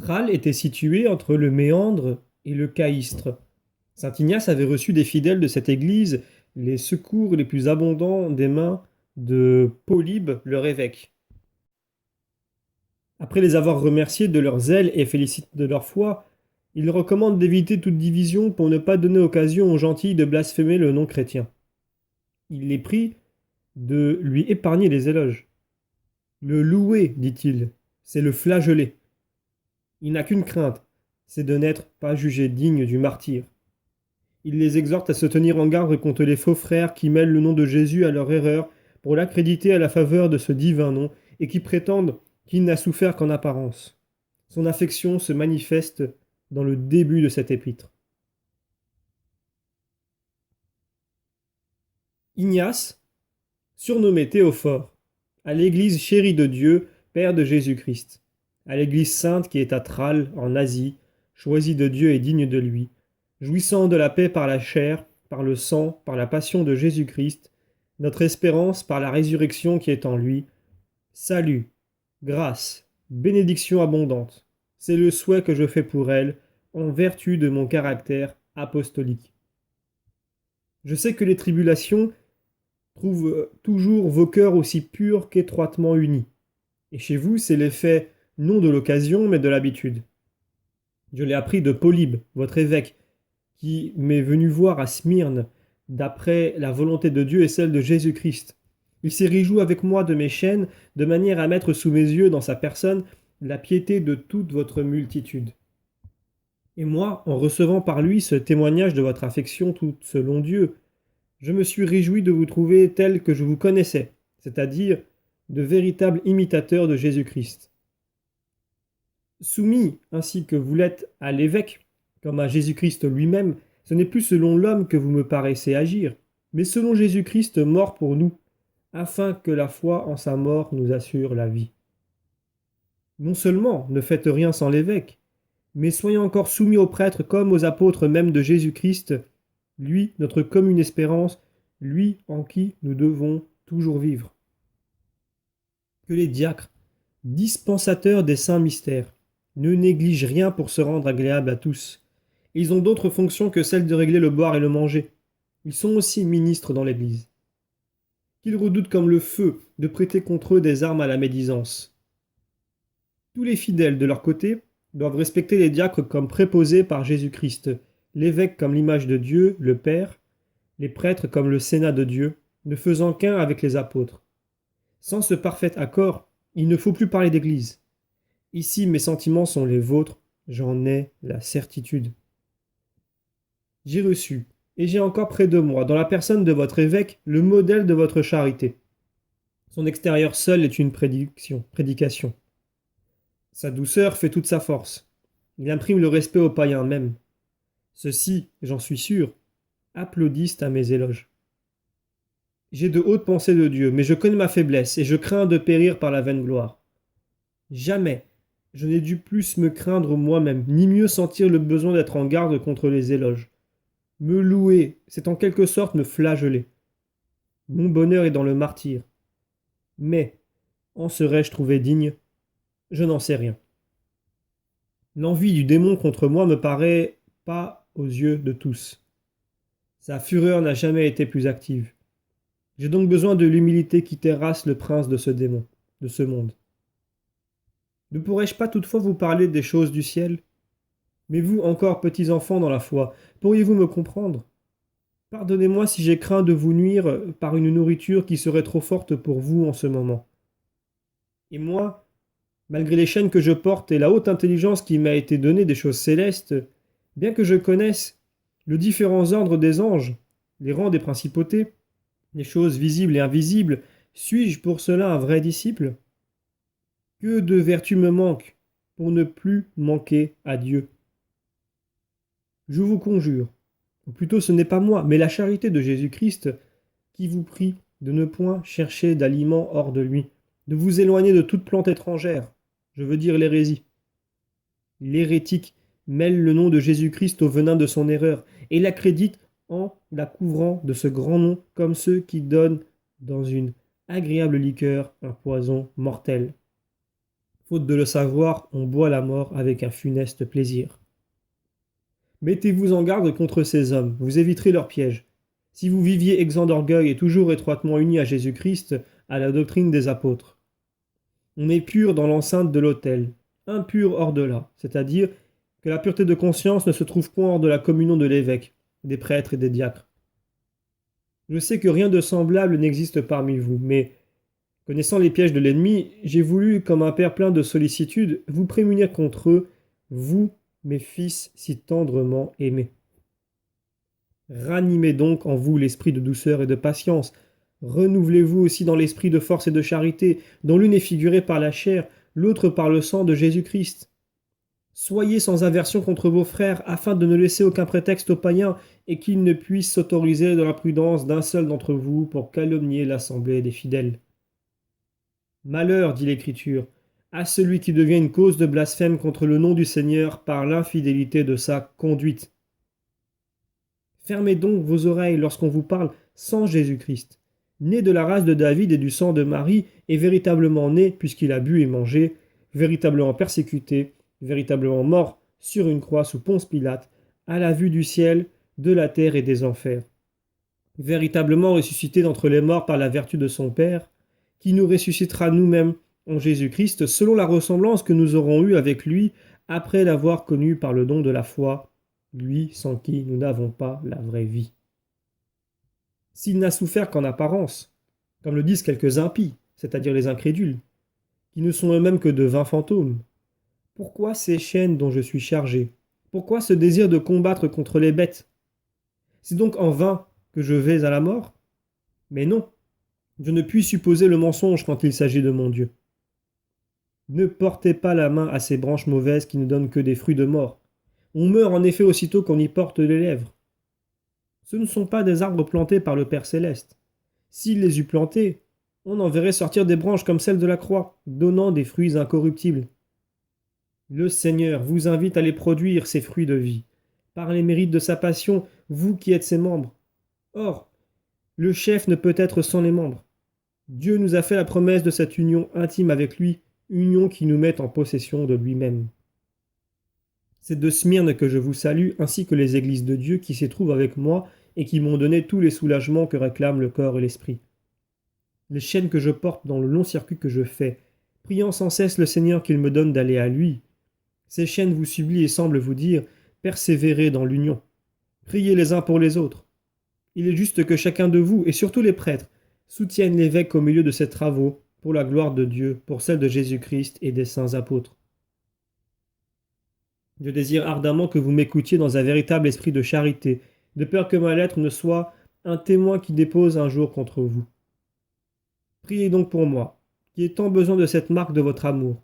Tralles était situé entre le Méandre et le Caïstre. Saint Ignace avait reçu des fidèles de cette église les secours les plus abondants des mains de Polybe, leur évêque. Après les avoir remerciés de leur zèle et félicités de leur foi, il recommande d'éviter toute division pour ne pas donner occasion aux gentils de blasphémer le nom chrétien. Il les prie de lui épargner les éloges. Le louer, dit-il, c'est le flageoler. Il n'a qu'une crainte, c'est de n'être pas jugé digne du martyre. Il les exhorte à se tenir en garde contre les faux frères qui mêlent le nom de Jésus à leur erreur pour l'accréditer à la faveur de ce divin nom et qui prétendent qu'il n'a souffert qu'en apparence. Son affection se manifeste dans le début de cet épître. Ignace, surnommé Théophore, à l'Église chérie de Dieu, Père de Jésus-Christ, à l'Église sainte qui est à Tralles, en Asie, choisie de Dieu et digne de lui, jouissant de la paix par la chair, par le sang, par la passion de Jésus-Christ, notre espérance par la résurrection qui est en lui, salut, grâce, bénédiction abondante, c'est le souhait que je fais pour elle, en vertu de mon caractère apostolique. Je sais que les tribulations trouvent toujours vos cœurs aussi purs qu'étroitement unis. Et chez vous, c'est l'effet non de l'occasion, mais de l'habitude. Je l'ai appris de Polybe, votre évêque, qui m'est venu voir à Smyrne, d'après la volonté de Dieu et celle de Jésus-Christ. Il s'est réjoui avec moi de mes chaînes, de manière à mettre sous mes yeux, dans sa personne, la piété de toute votre multitude. Et moi, en recevant par lui ce témoignage de votre affection toute selon Dieu, je me suis réjoui de vous trouver tel que je vous connaissais, c'est-à-dire de véritables imitateurs de Jésus-Christ. Soumis, ainsi que vous l'êtes, à l'évêque, comme à Jésus-Christ lui-même, ce n'est plus selon l'homme que vous me paraissez agir, mais selon Jésus-Christ mort pour nous, afin que la foi en sa mort nous assure la vie. Non seulement ne faites rien sans l'évêque, mais soyez encore soumis aux prêtres comme aux apôtres même de Jésus-Christ, lui, notre commune espérance, lui en qui nous devons toujours vivre. Que les diacres, dispensateurs des saints mystères, ne négligent rien pour se rendre agréables à tous. Ils ont d'autres fonctions que celle de régler le boire et le manger. Ils sont aussi ministres dans l'Église. Qu'ils redoutent comme le feu de prêter contre eux des armes à la médisance. Tous les fidèles, de leur côté, doivent respecter les diacres comme préposés par Jésus-Christ, l'évêque comme l'image de Dieu, le Père, les prêtres comme le Sénat de Dieu, ne faisant qu'un avec les apôtres. Sans ce parfait accord, il ne faut plus parler d'Église. Ici, mes sentiments sont les vôtres, j'en ai la certitude. J'ai reçu, et j'ai encore près de moi, dans la personne de votre évêque, le modèle de votre charité. Son extérieur seul est une prédication. Sa douceur fait toute sa force. Il imprime le respect aux païens même. Ceux-ci, j'en suis sûr, applaudissent à mes éloges. J'ai de hautes pensées de Dieu, mais je connais ma faiblesse et je crains de périr par la vaine gloire. Jamais je n'ai dû plus me craindre moi-même, ni mieux sentir le besoin d'être en garde contre les éloges. Me louer, c'est en quelque sorte me flageller. Mon bonheur est dans le martyre. Mais en serais-je trouvé digne? Je n'en sais rien. L'envie du démon contre moi me paraît pas aux yeux de tous. Sa fureur n'a jamais été plus active. J'ai donc besoin de l'humilité qui terrasse le prince de ce démon, de ce monde. Ne pourrais-je pas toutefois vous parler des choses du ciel? Mais vous, encore petits enfants dans la foi, pourriez-vous me comprendre? Pardonnez-moi si j'ai craint de vous nuire par une nourriture qui serait trop forte pour vous en ce moment. Et moi, malgré les chaînes que je porte et la haute intelligence qui m'a été donnée des choses célestes, bien que je connaisse les différents ordres des anges, les rangs des principautés, les choses visibles et invisibles, suis-je pour cela un vrai disciple? Que de vertus me manquent pour ne plus manquer à Dieu. Je vous conjure, ou plutôt ce n'est pas moi, mais la charité de Jésus-Christ qui vous prie de ne point chercher d'aliments hors de lui, de vous éloigner de toute plante étrangère, je veux dire l'hérésie. L'hérétique mêle le nom de Jésus-Christ au venin de son erreur et l'accrédite en la couvrant de ce grand nom comme ceux qui donnent dans une agréable liqueur un poison mortel. Faute de le savoir, on boit la mort avec un funeste plaisir. Mettez-vous en garde contre ces hommes, vous éviterez leurs pièges. Si vous viviez exempt d'orgueil et toujours étroitement unis à Jésus-Christ, à la doctrine des apôtres. On est pur dans l'enceinte de l'autel, impur hors de là, c'est-à-dire que la pureté de conscience ne se trouve point hors de la communion de l'évêque, des prêtres et des diacres. Je sais que rien de semblable n'existe parmi vous, mais, connaissant les pièges de l'ennemi, j'ai voulu, comme un père plein de sollicitude, vous prémunir contre eux, vous, mes fils si tendrement aimés. Ranimez donc en vous l'esprit de douceur et de patience. Renouvelez-vous aussi dans l'esprit de force et de charité, dont l'une est figurée par la chair, l'autre par le sang de Jésus-Christ. Soyez sans aversion contre vos frères, afin de ne laisser aucun prétexte aux païens, et qu'ils ne puissent s'autoriser dans l'imprudence d'un seul d'entre vous pour calomnier l'assemblée des fidèles. Malheur, dit l'Écriture, à celui qui devient une cause de blasphème contre le nom du Seigneur par l'infidélité de sa conduite. Fermez donc vos oreilles lorsqu'on vous parle sans Jésus-Christ. Né de la race de David et du sang de Marie, et véritablement né, puisqu'il a bu et mangé, véritablement persécuté, véritablement mort sur une croix sous Ponce Pilate, à la vue du ciel, de la terre et des enfers. Véritablement ressuscité d'entre les morts par la vertu de son Père, qui nous ressuscitera nous-mêmes en Jésus-Christ selon la ressemblance que nous aurons eue avec lui après l'avoir connu par le don de la foi, lui sans qui nous n'avons pas la vraie vie. S'il n'a souffert qu'en apparence, comme le disent quelques impies, c'est-à-dire les incrédules, qui ne sont eux-mêmes que de vains fantômes, pourquoi ces chaînes dont je suis chargé? Pourquoi ce désir de combattre contre les bêtes? C'est donc en vain que je vais à la mort? Mais non, je ne puis supposer le mensonge quand il s'agit de mon Dieu. Ne portez pas la main à ces branches mauvaises qui ne donnent que des fruits de mort. On meurt en effet aussitôt qu'on y porte les lèvres. Ce ne sont pas des arbres plantés par le Père céleste. S'il les eût plantés, on en verrait sortir des branches comme celles de la croix, donnant des fruits incorruptibles. Le Seigneur vous invite à les produire, ces fruits de vie, par les mérites de sa passion, vous qui êtes ses membres. Or, le chef ne peut être sans les membres. Dieu nous a fait la promesse de cette union intime avec lui, union qui nous met en possession de lui-même. C'est de Smyrne que je vous salue, ainsi que les églises de Dieu qui s'y trouvent avec moi et qui m'ont donné tous les soulagements que réclament le corps et l'esprit. Les chaînes que je porte dans le long circuit que je fais, priant sans cesse le Seigneur qu'il me donne d'aller à lui, ces chaînes vous supplient et semblent vous dire « Persévérez dans l'union. Priez les uns pour les autres. » Il est juste que chacun de vous, et surtout les prêtres, soutiennent l'évêque au milieu de ses travaux, pour la gloire de Dieu, pour celle de Jésus-Christ et des saints apôtres. Je désire ardemment que vous m'écoutiez dans un véritable esprit de charité, de peur que ma lettre ne soit un témoin qui dépose un jour contre vous. Priez donc pour moi, qui ai tant besoin de cette marque de votre amour,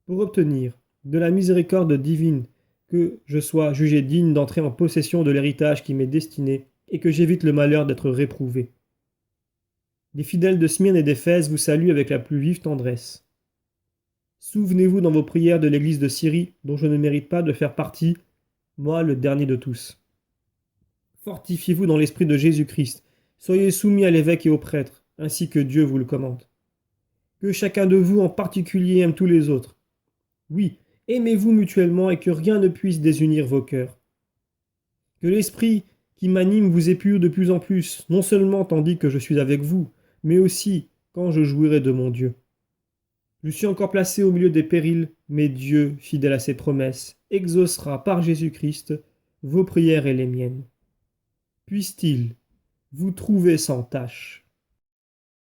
pour obtenir, de la miséricorde divine, que je sois jugé digne d'entrer en possession de l'héritage qui m'est destiné et que j'évite le malheur d'être réprouvé. Les fidèles de Smyrne et d'Éphèse vous saluent avec la plus vive tendresse. Souvenez-vous dans vos prières de l'église de Syrie, dont je ne mérite pas de faire partie, moi le dernier de tous. Fortifiez-vous dans l'esprit de Jésus-Christ, soyez soumis à l'évêque et aux prêtres, ainsi que Dieu vous le commande. Que chacun de vous en particulier aime tous les autres. Oui, aimez-vous mutuellement et que rien ne puisse désunir vos cœurs. Que l'esprit qui m'anime vous épure de plus en plus, non seulement tandis que je suis avec vous, mais aussi quand je jouirai de mon Dieu. Je suis encore placé au milieu des périls, mais Dieu, fidèle à ses promesses, exaucera par Jésus-Christ vos prières et les miennes. Puisse-t-il vous trouver sans tache.